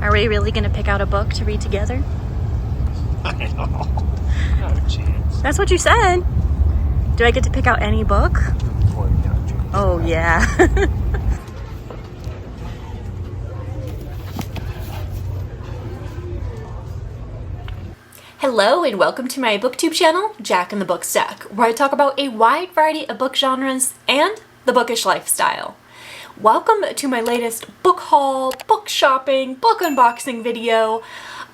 Are we really going to pick out a book to read together? I know. Not a chance. That's what you said. Do I get to pick out any book? Boy, we got a chance. Oh, yeah. Hello and welcome to my BookTube channel, Jack and the Book Stack, where I talk about a wide variety of book genres and the bookish lifestyle. Welcome to my latest book haul, book shopping, book unboxing video.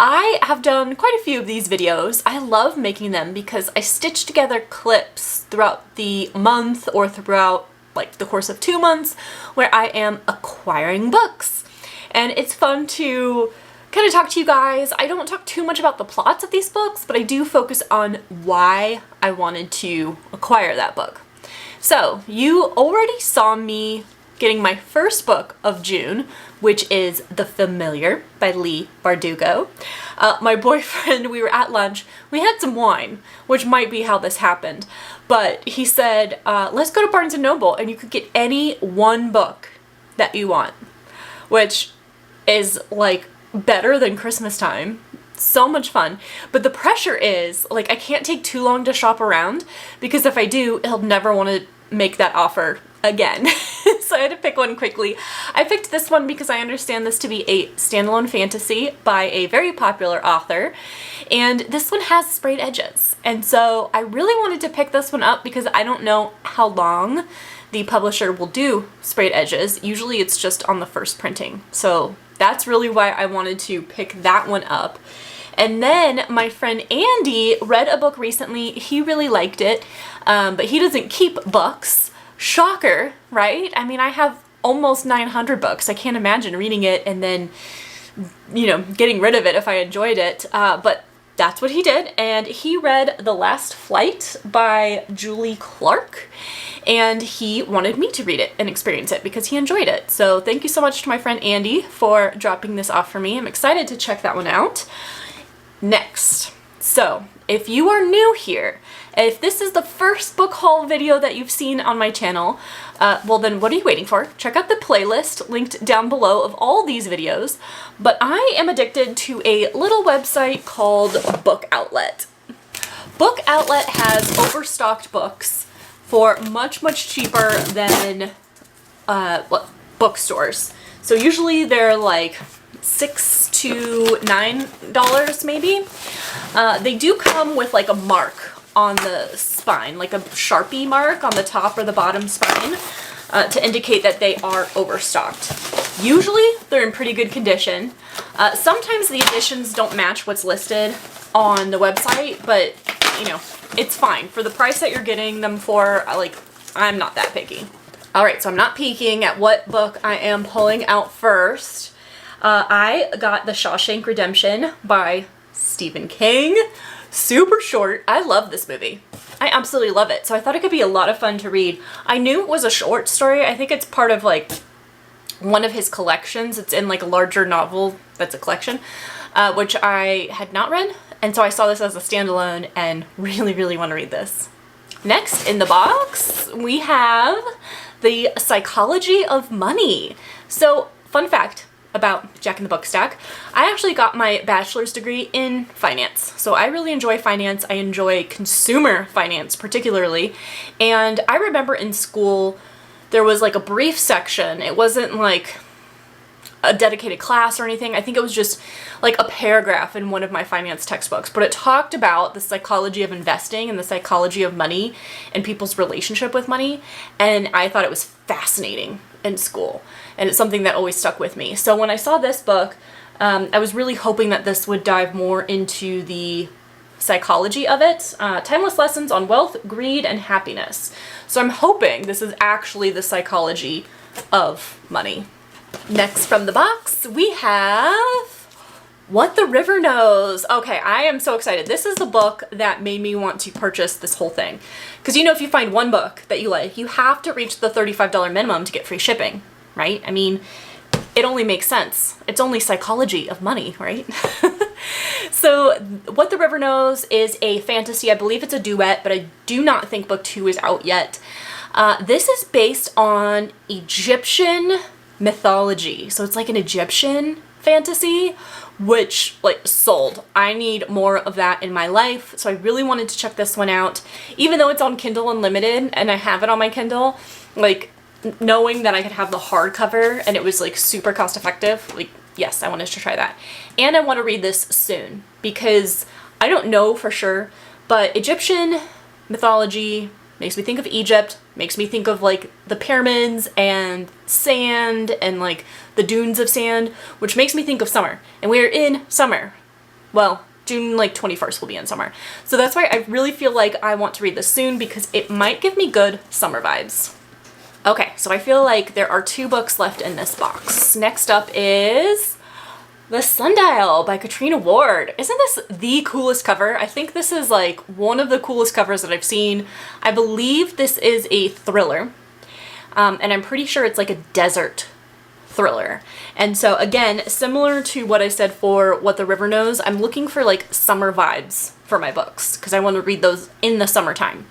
I have done quite a few of these videos. I love making them because I stitch together clips throughout the month or throughout like the course of 2 months where I am acquiring books. And it's fun to kind of talk to you guys. I don't talk too much about the plots of these books, but I do focus on why I wanted to acquire that book. So you already saw me getting my first book of June, which is The Familiar by Leigh Bardugo. My boyfriend, we were at lunch, we had some wine, which might be how this happened, but he said, let's go to Barnes & Noble and you could get any one book that you want, which is like better than Christmas time. So much fun. But the pressure is, like, I can't take too long to shop around because if I do, he'll never want to make that offer again. So I had to pick one quickly. I picked this one because I understand this to be a standalone fantasy by a very popular author, and this one has sprayed edges. And so I really wanted to pick this one up because I don't know how long the publisher will do sprayed edges. Usually it's just on the first printing. So that's really why I wanted to pick that one up. And then my friend Andy read a book recently. He really liked it, but he doesn't keep books. Shocker, right? I mean, I have almost 900 books. I can't imagine reading it and then, you know, getting rid of it if I enjoyed it. But that's what he did. And he read The Last Flight by Julie Clark. And he wanted me to read it and experience it because he enjoyed it. So thank you so much to my friend Andy for dropping this off for me. I'm excited to check that one out. Next, so if you are new here, if this is the first book haul video that you've seen on my channel, well then what are you waiting for? Check out the playlist linked down below of all these videos. But I am addicted to a little website called Book Outlet. Book Outlet has overstocked books for much cheaper than bookstores. So usually they're like $6 to $9 maybe. They do come with like a mark on the spine, like a Sharpie mark on the top or the bottom spine to indicate that they are overstocked. Usually they're in pretty good condition. Sometimes the editions don't match what's listed on the website, but you know, it's fine. For the price that you're getting them for, like, I'm not that picky. Alright, so I'm not peeking at what book I am pulling out first. I got The Shawshank Redemption by Stephen King. Super short. I love this movie. I absolutely love it. So I thought it could be a lot of fun to read. I knew it was a short story. I think it's part of like one of his collections. It's in like a larger novel that's a collection, which I had not read. And so I saw this as a standalone and really want to read this. Next in the box, we have The Psychology of Money. So fun fact about Jack and the Book Stack, I actually got my bachelor's degree in finance. So I really enjoy finance. I enjoy consumer finance particularly. And I remember in school, there was like a brief section. It wasn't like a dedicated class or anything. I think it was just like a paragraph in one of my finance textbooks, but it talked about the psychology of investing and the psychology of money and people's relationship with money. And I thought it was fascinating in school. And it's something that always stuck with me. So when I saw this book, I was really hoping that this would dive more into the psychology of it. Timeless Lessons on Wealth, Greed, and Happiness. So I'm hoping this is actually the psychology of money. Next from the box, we have What the River Knows. Okay, I am so excited. This is the book that made me want to purchase this whole thing. Because you know, if you find one book that you like, you have to reach the $35 minimum to get free shipping, right? I mean, it only makes sense. It's only psychology of money, right? So What the River Knows is a fantasy. I believe it's a duet, but I do not think book 2 is out yet. This is based on Egyptian mythology. So it's like an Egyptian fantasy, which like sold. I need more of that in my life. So I really wanted to check this one out. Even though it's on Kindle Unlimited and I have it on my Kindle, like knowing that I could have the hardcover and it was like super cost effective, like yes, I wanted to try that. And I want to read this soon because I don't know for sure, but Egyptian mythology makes me think of Egypt, makes me think of like the pyramids and sand and like the dunes of sand, which makes me think of summer. And we're in summer. Well, June like 21st will be in summer. So that's why I really feel like I want to read this soon because it might give me good summer vibes. Okay, so I feel like there are 2 books left in this box. Next up is The Sundial by Katrina Ward. Isn't this the coolest cover? I think this is like one of the coolest covers that I've seen. I believe this is a thriller. And I'm pretty sure it's like a desert thriller. And so again, similar to what I said for What the River Knows, I'm looking for like summer vibes for my books because I want to read those in the summertime.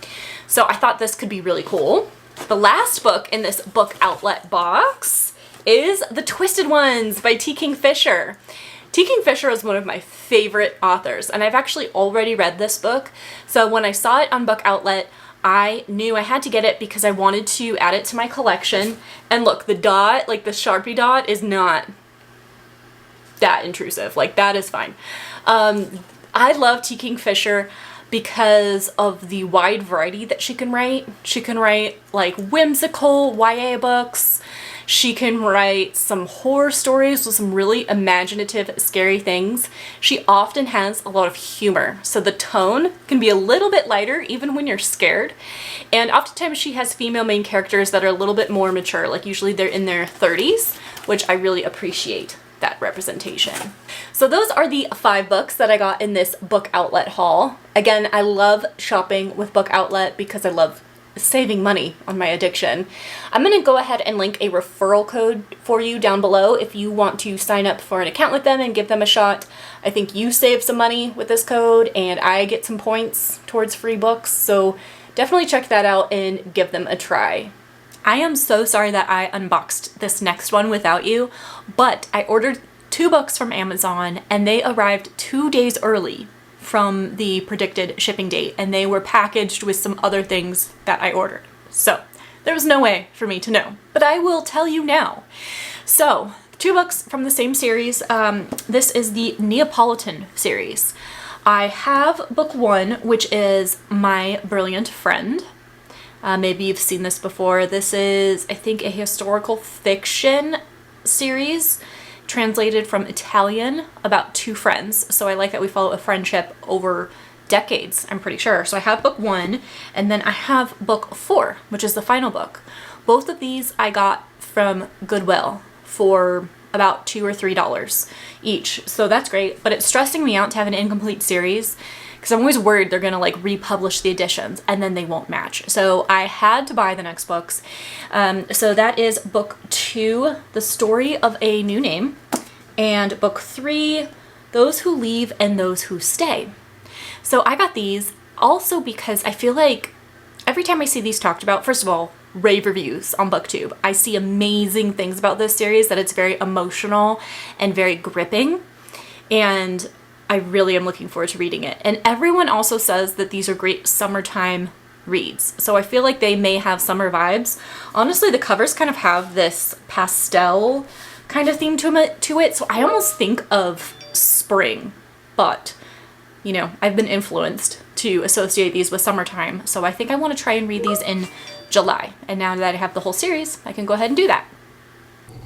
So I thought this could be really cool. The last book in this book outlet box is The Twisted Ones by T. Kingfisher. T. Kingfisher is one of my favorite authors, and I've actually already read this book. So when I saw it on Book Outlet, I knew I had to get it because I wanted to add it to my collection. And look, the dot, like the Sharpie dot, is not that intrusive. Like, that is fine. I love T. Kingfisher because of the wide variety that she can write. She can write like whimsical YA books. She can write some horror stories with some really imaginative, scary things. She often has a lot of humor, so the tone can be a little bit lighter even when you're scared. And oftentimes she has female main characters that are a little bit more mature, like usually they're in their 30s, which I really appreciate that representation. So those are the 5 books that I got in this book outlet haul. Again, I love shopping with Book Outlet because I love saving money on my addiction. I'm going to go ahead and link a referral code for you down below if you want to sign up for an account with them and give them a shot. I think you save some money with this code and I get some points towards free books, so definitely check that out and give them a try. I am so sorry that I unboxed this next one without you, but I ordered 2 books from Amazon and they arrived 2 days early from the predicted shipping date, and they were packaged with some other things that I ordered. So there was no way for me to know, but I will tell you now. So 2 books from the same series. This is the Neapolitan series. I have book 1, which is My Brilliant Friend. Maybe you've seen this before. This is, I think, a historical fiction series translated from Italian about 2 friends. So I like that we follow a friendship over decades, I'm pretty sure. So I have book 1, and then I have book 4, which is the final book. Both of these I got from Goodwill for about $2 or $3 each. So that's great, but it's stressing me out to have an incomplete series because I'm always worried they're gonna like republish the editions and then they won't match. So I had to buy the next books. So that is book 2, The Story of a New Name, and book 3, Those Who Leave and Those Who Stay. So I got these also because I feel like every time I see these talked about, first of all, rave reviews on BookTube. I see amazing things about this series, that it's very emotional and very gripping, and I really am looking forward to reading it. And everyone also says that these are great summertime reads, so I feel like they may have summer vibes. Honestly, the covers kind of have this pastel kind of theme to it, so I almost think of spring, but you know, I've been influenced to associate these with summertime, so I think I want to try and read these in July. And now that I have the whole series, I can go ahead and do that.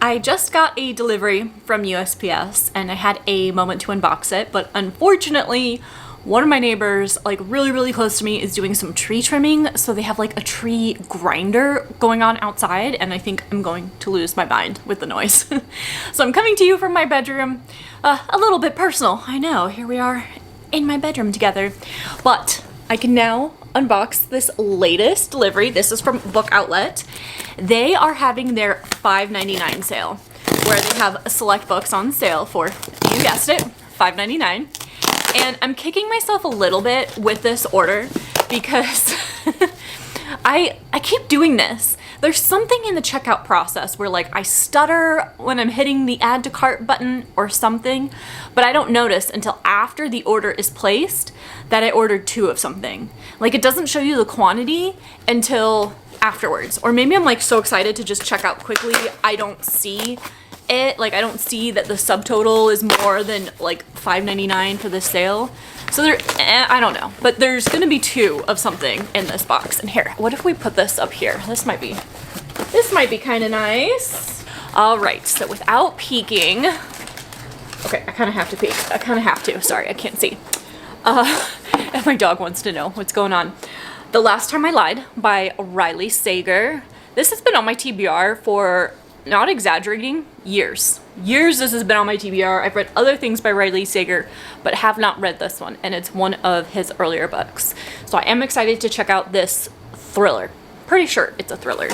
I just got a delivery from USPS and I had a moment to unbox it, but unfortunately, one of my neighbors, like really close to me, is doing some tree trimming, so they have like a tree grinder going on outside, and I think I'm going to lose my mind with the noise. So I'm coming to you from my bedroom, a little bit personal, I know, here we are in my bedroom together, but I can now unbox this latest delivery. This is from Book Outlet. They are having their $5.99 sale, where they have select books on sale for, you guessed it, $5.99. And I'm kicking myself a little bit with this order because I keep doing this. There's something in the checkout process where like I stutter when I'm hitting the add to cart button or something, but I don't notice until after the order is placed that I ordered 2 of something. Like it doesn't show you the quantity until afterwards. Or maybe I'm like so excited to just check out quickly, I don't see it. Like I don't see that the subtotal is more than like $5.99 for the sale. So there, I don't know, but there's gonna be 2 of something in this box. And here, what if we put this up here? This might be kind of nice. All right, so without peeking, okay, I kind of have to peek. I kind of have to, sorry, I can't see. And my dog wants to know what's going on. The Last Time I Lied by Riley Sager. This has been on my TBR for, not exaggerating, years. Years this has been on my TBR. I've read other things by Riley Sager, but have not read this one, and it's one of his earlier books. So I am excited to check out this thriller. Pretty sure it's a thriller.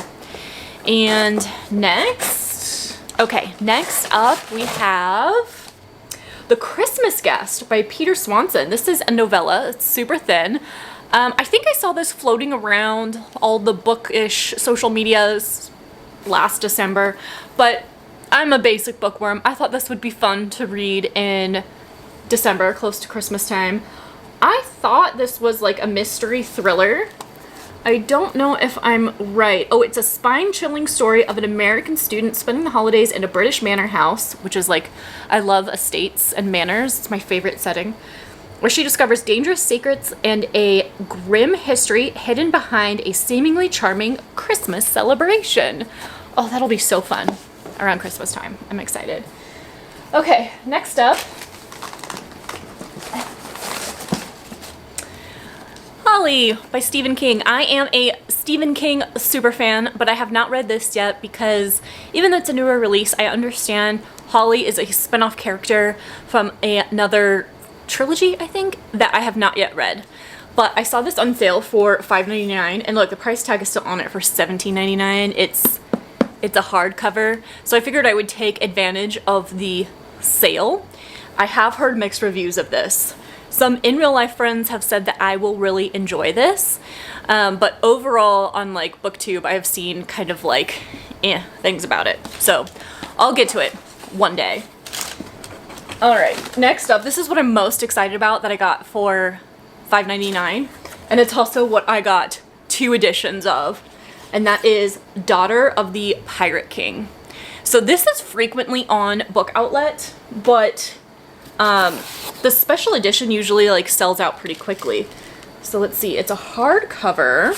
And next up we have The Christmas Guest by Peter Swanson. This is a novella. It's super thin. I think I saw this floating around all the bookish social medias last December, but I'm a basic bookworm. I thought this would be fun to read in December, close to Christmas time. I thought this was like a mystery thriller. I don't know if I'm right. Oh, it's a spine-chilling story of an American student spending the holidays in a British manor house, which is like, I love estates and manors. It's my favorite setting, where she discovers dangerous secrets and a grim history hidden behind a seemingly charming Christmas celebration. Oh, that'll be so fun around Christmas time. I'm excited. Okay, next up. Holly by Stephen King. I am a Stephen King super fan, but I have not read this yet because even though it's a newer release, I understand Holly is a spin-off character from another trilogy, I think, that I have not yet read. But I saw this on sale for $5.99, and look, the price tag is still on it for $17.99. It's a hardcover, so I figured I would take advantage of the sale. I have heard mixed reviews of this. Some in real life friends have said that I will really enjoy this, but overall on like BookTube I have seen kind of like things about it. So I'll get to it one day. Alright, next up, this is what I'm most excited about that I got for $5.99, and it's also what I got 2 editions of, and that is Daughter of the Pirate King. So this is frequently on Book Outlet, but the special edition usually like sells out pretty quickly. So let's see, it's a hardcover.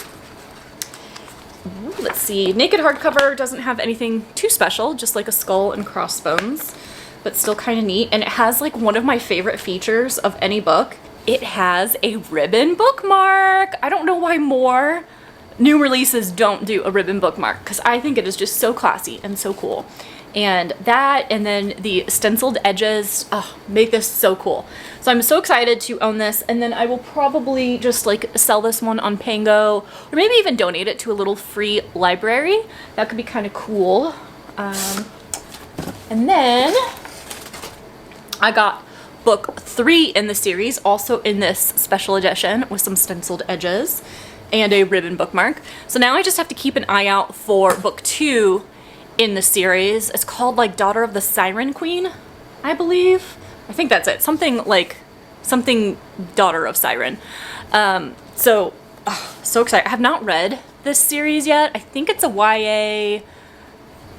Ooh, let's see, naked hardcover, doesn't have anything too special, just like a skull and crossbones, but still kind of neat. And it has like one of my favorite features of any book. It has a ribbon bookmark. I don't know why more new releases don't do a ribbon bookmark, because I think it is just so classy and so cool. And that, and then the stenciled edges, make this so cool. So I'm so excited to own this, and then I will probably just like sell this one on Pango, or maybe even donate it to a little free library. That could be kind of cool. And then I got book 3 in the series, also in this special edition with some stenciled edges and a ribbon bookmark. So now I just have to keep an eye out for book 2 in the series. It's called like Daughter of the Siren Queen, I believe. I think that's it. Something Daughter of Siren. So excited. I have not read this series yet. I think it's a YA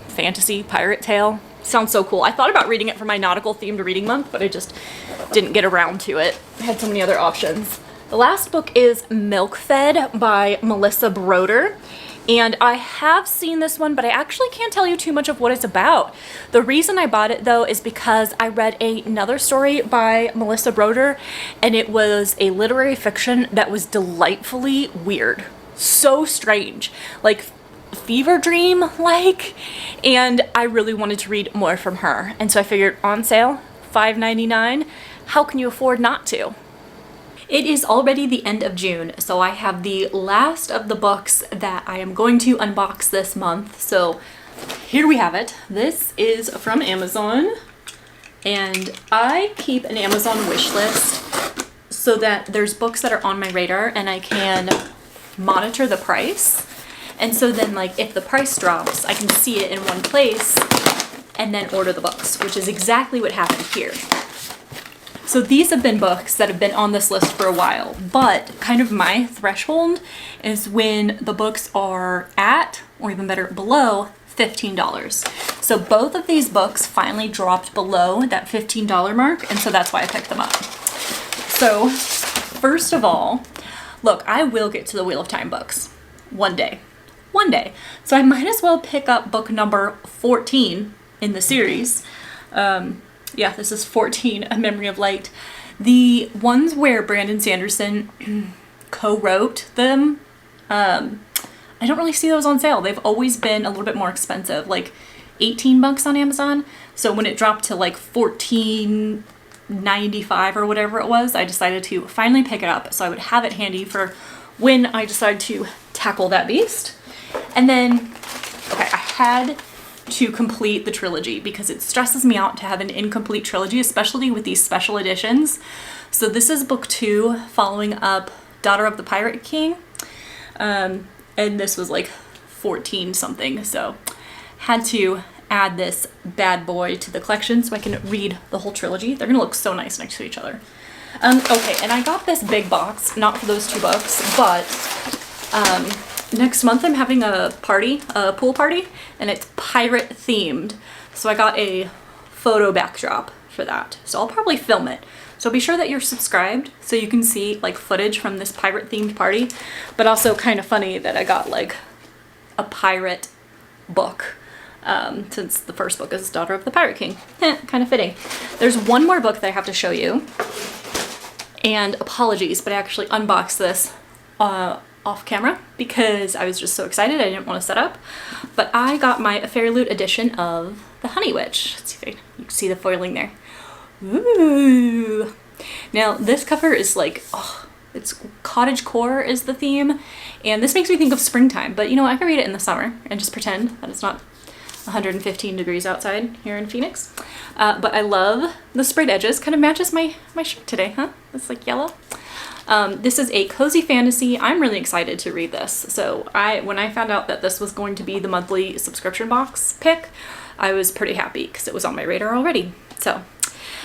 fantasy pirate tale. Sounds so cool. I thought about reading it for my nautical themed reading month, but I just didn't get around to it. I had so many other options. The last book is Milk Fed by Melissa Broder. And I have seen this one, but I actually can't tell you too much of what it's about. The reason I bought it, though, is because I read another story by Melissa Broder, and it was a literary fiction that was delightfully weird. So strange. Like, fever dream-like. And I really wanted to read more from her. And so I figured, on sale, $5.99, how can you afford not to? It is already the end of June, so I have the last of the books that I am going to unbox this month. So here we have it. This is from Amazon, and I keep an Amazon wish list so that there's books that are on my radar and I can monitor the price. And so then like if the price drops, I can see it in one place and then order the books, which is exactly what happened here. So these have been books that have been on this list for a while, but kind of my threshold is when the books are at, or even better, below $15. So both of these books finally dropped below that $15 mark, and so that's why I picked them up. So first of all, look, I will get to the Wheel of Time books one day. One day. So I might as well pick up book number 14 in the series. Yeah, this is 14, A Memory of Light. The ones where Brandon Sanderson co-wrote them, I don't really see those on sale. They've always been a little bit more expensive, like 18 bucks on Amazon. So when it dropped to like $14.95 or whatever it was, I decided to finally pick it up so I would have it handy for when I decide to tackle that beast. And then, okay, I had to complete the trilogy because it stresses me out to have an incomplete trilogy, especially with these special editions. So this is book 2, following up Daughter of the Pirate King. And this was like 14 something, so had to add this bad boy to the collection so I can read the whole trilogy. They're gonna look so nice next to each other. Okay, and I got this big box, not for those 2 books, but next month I'm having a party, a pool party, and it's pirate themed. So I got a photo backdrop for that. So I'll probably film it. So be sure that you're subscribed so you can see like footage from this pirate themed party, but also kind of funny that I got like a pirate book since the first book is Daughter of the Pirate King. Kind of fitting. There's one more book that I have to show you, and apologies, but I actually unboxed this off camera because I was just so excited I didn't want to set up. But I got my Fairy Loot edition of The Honey Witch. Let's see if you can see the foiling there. Ooh. Now this cover is like, oh, it's cottagecore is the theme, and this makes me think of springtime, but you know, I can read it in the summer and just pretend that it's not 115 degrees outside here in Phoenix. But I love the sprayed edges. Kind of matches my shirt today, huh? It's like yellow. This is a cozy fantasy. I'm really excited to read this. So when I found out that this was going to be the monthly subscription box pick, I was pretty happy because it was on my radar already. So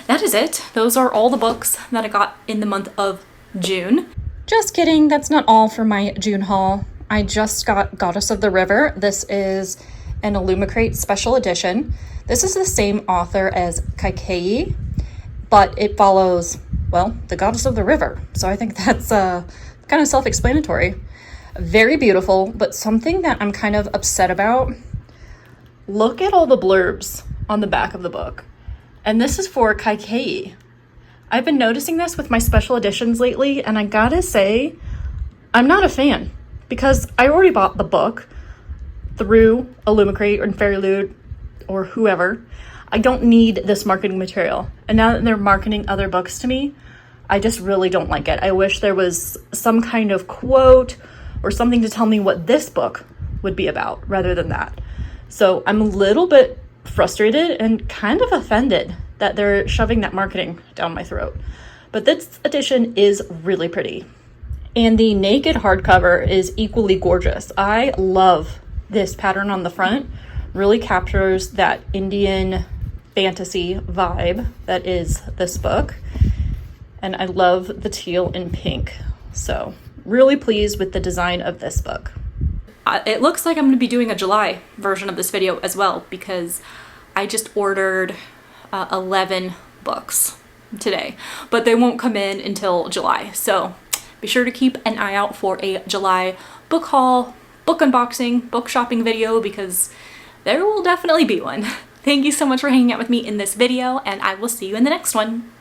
that is it. Those are all the books that I got in the month of June. Just kidding, that's not all for my June haul. I just got Goddess of the River. This is an Illumicrate special edition. This is the same author as Kaikeyi, but it follows, well, the Goddess of the River. So I think that's kind of self-explanatory. Very beautiful, but something that I'm kind of upset about. Look at all the blurbs on the back of the book. And this is for Kaikeyi. I've been noticing this with my special editions lately, and I gotta say, I'm not a fan because I already bought the book through Illumicrate or Fairy Loot or whoever. I don't need this marketing material. And now that they're marketing other books to me, I just really don't like it. I wish there was some kind of quote or something to tell me what this book would be about rather than that. So I'm a little bit frustrated and kind of offended that they're shoving that marketing down my throat. But this edition is really pretty. And the naked hardcover is equally gorgeous. I love this pattern on the front. Really captures that Indian fantasy vibe that is this book. And I love the teal and pink. So really pleased with the design of this book. It looks like I'm going to be doing a July version of this video as well because I just ordered 11 books today, but they won't come in until July. So be sure to keep an eye out for a July book haul, book unboxing, book shopping video because there will definitely be one. Thank you so much for hanging out with me in this video, and I will see you in the next one.